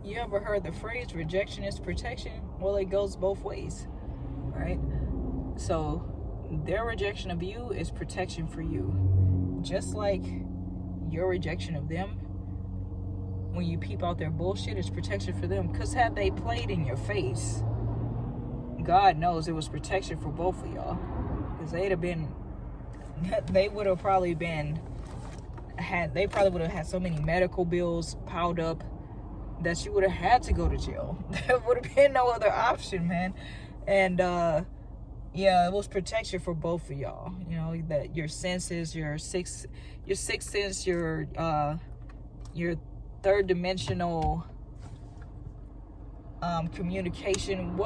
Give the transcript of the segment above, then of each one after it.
You ever heard the phrase rejection is protection? Well, it goes both ways, right? So their rejection of you is protection for you. Just like your rejection of them, when you peep out their bullshit, is protection for them. Because had they played in your face, God knows it was protection for both of y'all. Because they would have probably had so many medical bills piled up that you would have had to go to jail. There would have been no other option, man. And yeah, it was protection for both of y'all. You know, that your senses, your sixth sense, your third dimensional communication,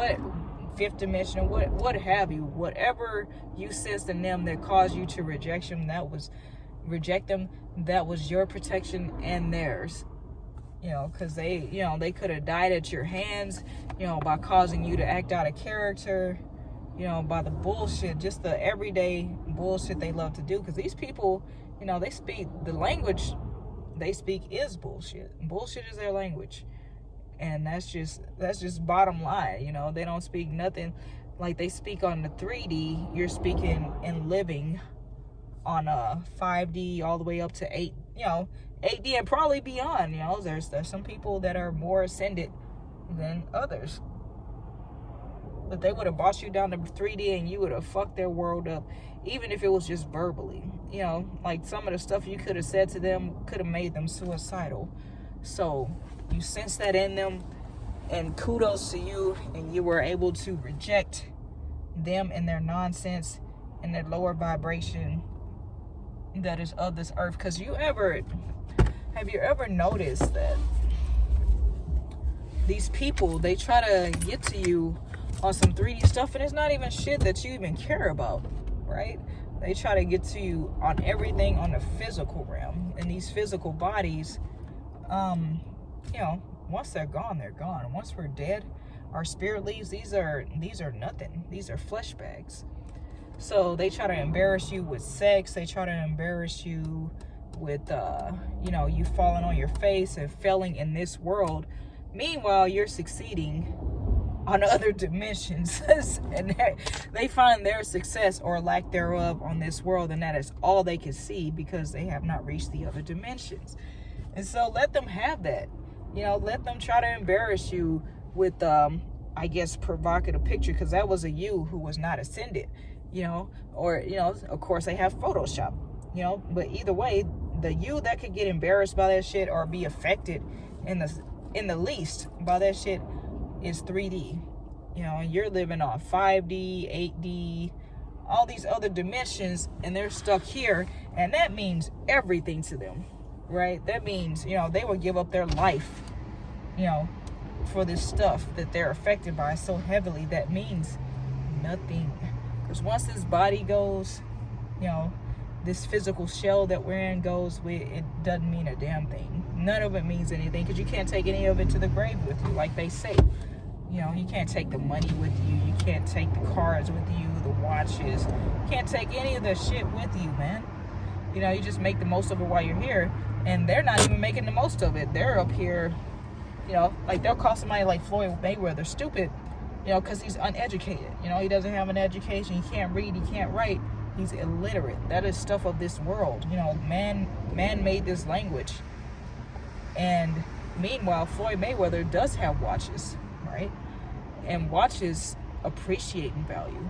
fifth dimensional, what have you, whatever you sensed in them that caused you to reject them, that was your protection and theirs. You know, because they could have died at your hands, you know, by causing you to act out of character, you know, by the bullshit, just the everyday bullshit they love to do. Because these people, you know, the language they speak is bullshit. Bullshit is their language. And that's just bottom line. You know, they don't speak nothing like they speak on the 3D. You're speaking and living on a 5D all the way up to 8D and probably beyond. You know, there's some people that are more ascended than others, but they would have bossed you down to 3D and you would have fucked their world up, even if it was just verbally. You know, like some of the stuff you could have said to them could have made them suicidal. So you sense that in them, and kudos to you, and you were able to reject them and their nonsense and their lower vibration that is of this earth. Because have you ever noticed that these people, they try to get to you on some 3D stuff, and it's not even shit that you even care about, right? They try to get to you on everything on the physical realm, and these physical bodies, you know, once they're gone, they're gone. Once we're dead, our spirit leaves. These are nothing. These are flesh bags. So they try to embarrass you with sex. They try to embarrass you with, you know, you falling on your face and failing in this world. Meanwhile, you're succeeding on other dimensions. And they find their success or lack thereof on this world, and that is all they can see because they have not reached the other dimensions. And so let them have that. You know, let them try to embarrass you with, I guess, provocative picture, because that was a you who was not ascended. You know, or, you know, of course they have Photoshop, you know, but either way, the you that could get embarrassed by that shit or be affected in the least by that shit is 3D. You know, and you're living on 5D, 8D, all these other dimensions, and they're stuck here, and that means everything to them, right? That means, you know, they would give up their life, you know, for this stuff that they're affected by so heavily. That means nothing. Because once this body goes, you know, this physical shell that we're in goes, it doesn't mean a damn thing. None of it means anything, because you can't take any of it to the grave with you, like they say. You know, you can't take the money with you. You can't take the cars with you, the watches. You can't take any of the shit with you, man. You know, you just make the most of it while you're here. And they're not even making the most of it. They're up here, you know, like they'll call somebody like Floyd Mayweather stupid, you know, because he's uneducated. You know, he doesn't have an education. He can't read. He can't write. He's illiterate. That is stuff of this world. You know, man made this language. And meanwhile, Floyd Mayweather does have watches, right? And watches appreciate in value.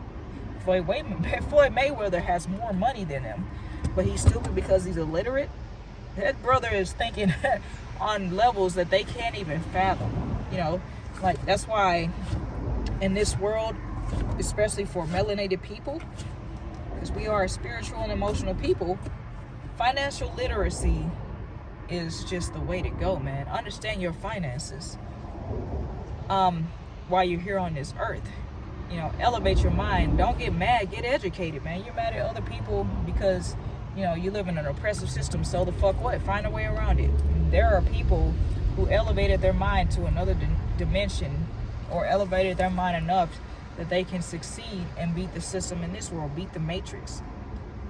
Floyd Mayweather has more money than him, but he's stupid because he's illiterate. That brother is thinking on levels that they can't even fathom. You know, like that's why in this world, especially for melanated people, because we are spiritual and emotional people, financial literacy is just the way to go, man. Understand your finances while you're here on this earth. You know, elevate your mind. Don't get mad. Get educated, man. You're mad at other people because, you know, you live in an oppressive system. So the fuck what? Find a way around it. There are people who elevated their mind to another dimension, or elevated their mind enough that they can succeed and beat the system in this world, beat the matrix.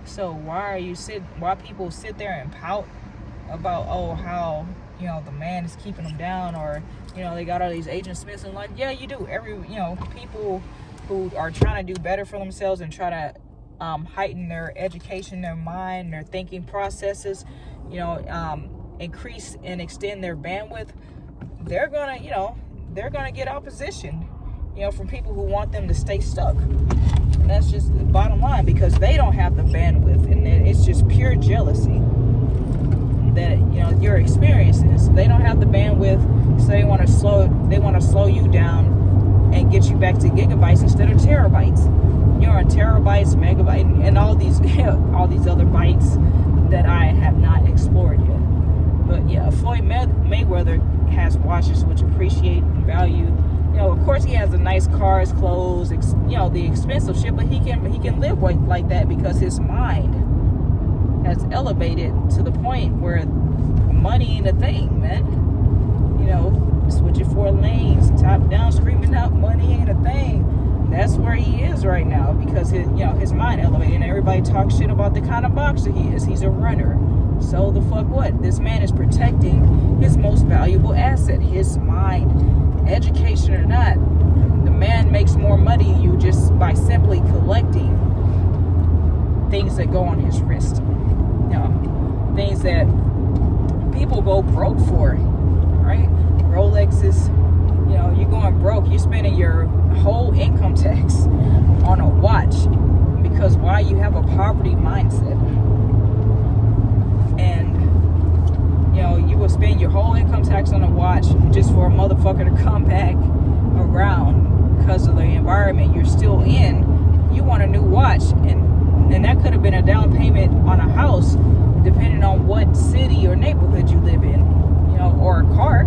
So why people sit there and pout about, oh, how the man is keeping them down, or they got all these Agent Smiths, and like, yeah, you do. People who are trying to do better for themselves and try to heighten their education, their mind, their thinking processes, increase and extend their bandwidth, they're gonna get opposition, from people who want them to stay stuck. And that's just the bottom line, because they don't have the bandwidth, and it's just pure jealousy that you're experiencing. So they don't have the bandwidth, so they want to slow you down and get you back to gigabytes instead of terabytes. You're on terabytes, megabyte, and all these other bytes that I have not explored yet. But yeah, Floyd Mayweather has watches which appreciate and value. Of course he has the nice cars, clothes, the expensive shit, but he can live like that because his mind has elevated to the point where money ain't a thing, man. Switching 4 lanes, top down, screaming out, money ain't a thing. That's where he is right now, because his mind elevated, and everybody talks shit about the kind of boxer he is. He's a runner. So the fuck what? This man is protecting his most valuable asset, his mind. Education or not, the man makes more money than you just by simply collecting things that go on his wrist. Things that people go broke for, right? Rolexes, you're going broke. You're spending your whole income tax on a watch because why? You have a poverty mindset. And you will spend your whole income tax on a watch just for a motherfucker to come back around because of the environment you're still in. You want a new watch, and that could have been a down payment on a house, depending on what city or neighborhood you live in, or a car,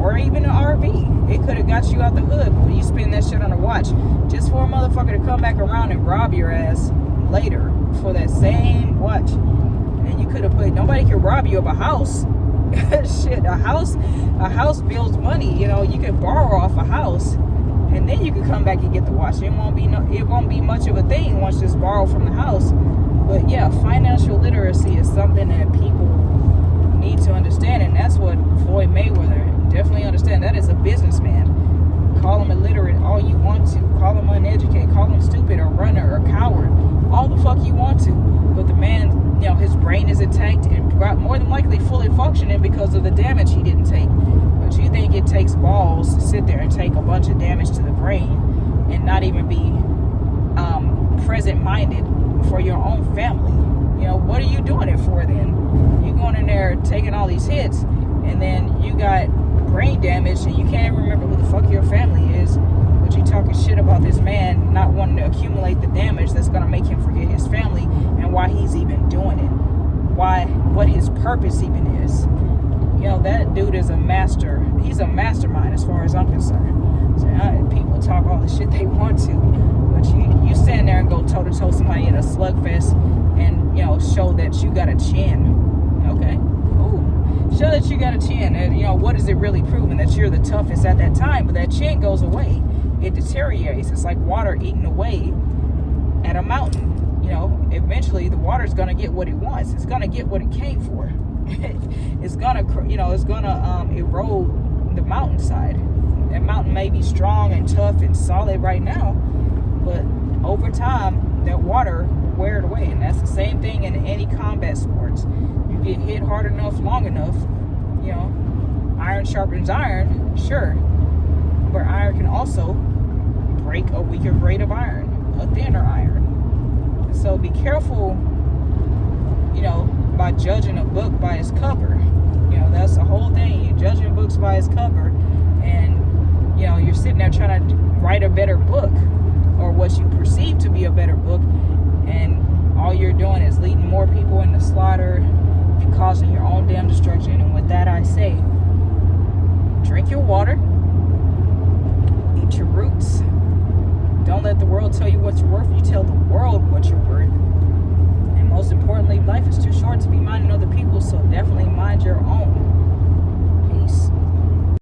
or even an RV. It could have got you out the hood, but you spend that shit on a watch just for a motherfucker to come back around and rob your ass later for that same watch. And you could have nobody can rob you of a house. Shit, a house builds money. You can borrow off a house, and then you can come back and get the watch. It won't be much of a thing once it's borrowed from the house. But yeah, financial literacy is something that people need to understand, and that's what Floyd Mayweather definitely understand. That is a businessman. Call him illiterate all you want to. Call him uneducated. Call him stupid or runner or coward. All the fuck you want to. But the man, his brain is intact and more than likely fully functioning because of the damage he didn't take. But you think it takes balls to sit there and take a bunch of damage to the brain and not even be present-minded for your own family? What are you doing it for then? You going in there taking all these hits, and then you got brain damage and you can't even remember who the fuck your family is, but you talking shit about this man not wanting to accumulate the damage that's going to make him forget his family and why he's even doing it, what his purpose even is. That dude is a master. He's a mastermind as far as I'm concerned. So, people talk all the shit they want to, but you stand there and go toe to toe somebody in a slugfest and show that you got a chin. Okay, ooh, show that you got a chin. And what is it really proving? That you're the toughest at that time? But that chin goes away. It deteriorates. It's like water eating away at a mountain. Eventually the water's gonna get what it wants. It's gonna get what it came for. It's gonna erode the mountainside. That mountain may be strong and tough and solid right now, but over time that water will wear it away. And that's the same thing in any combat sports. You get hit hard enough, long enough, iron sharpens iron, sure, but iron can also break a weaker grade of iron, a thinner iron. So be careful, by judging a book by its cover. That's the whole thing. You're judging books by its cover, and you're sitting there trying to write a better book, or what you perceive to be a better book, and all you're doing is leading more people into slaughter and causing your own damn destruction. And with that, I say, drink your water, eat your roots. Don't let the world tell you what you're worth. You tell the world what you're worth. And most importantly, life is too short to be minding other people, so definitely mind your own.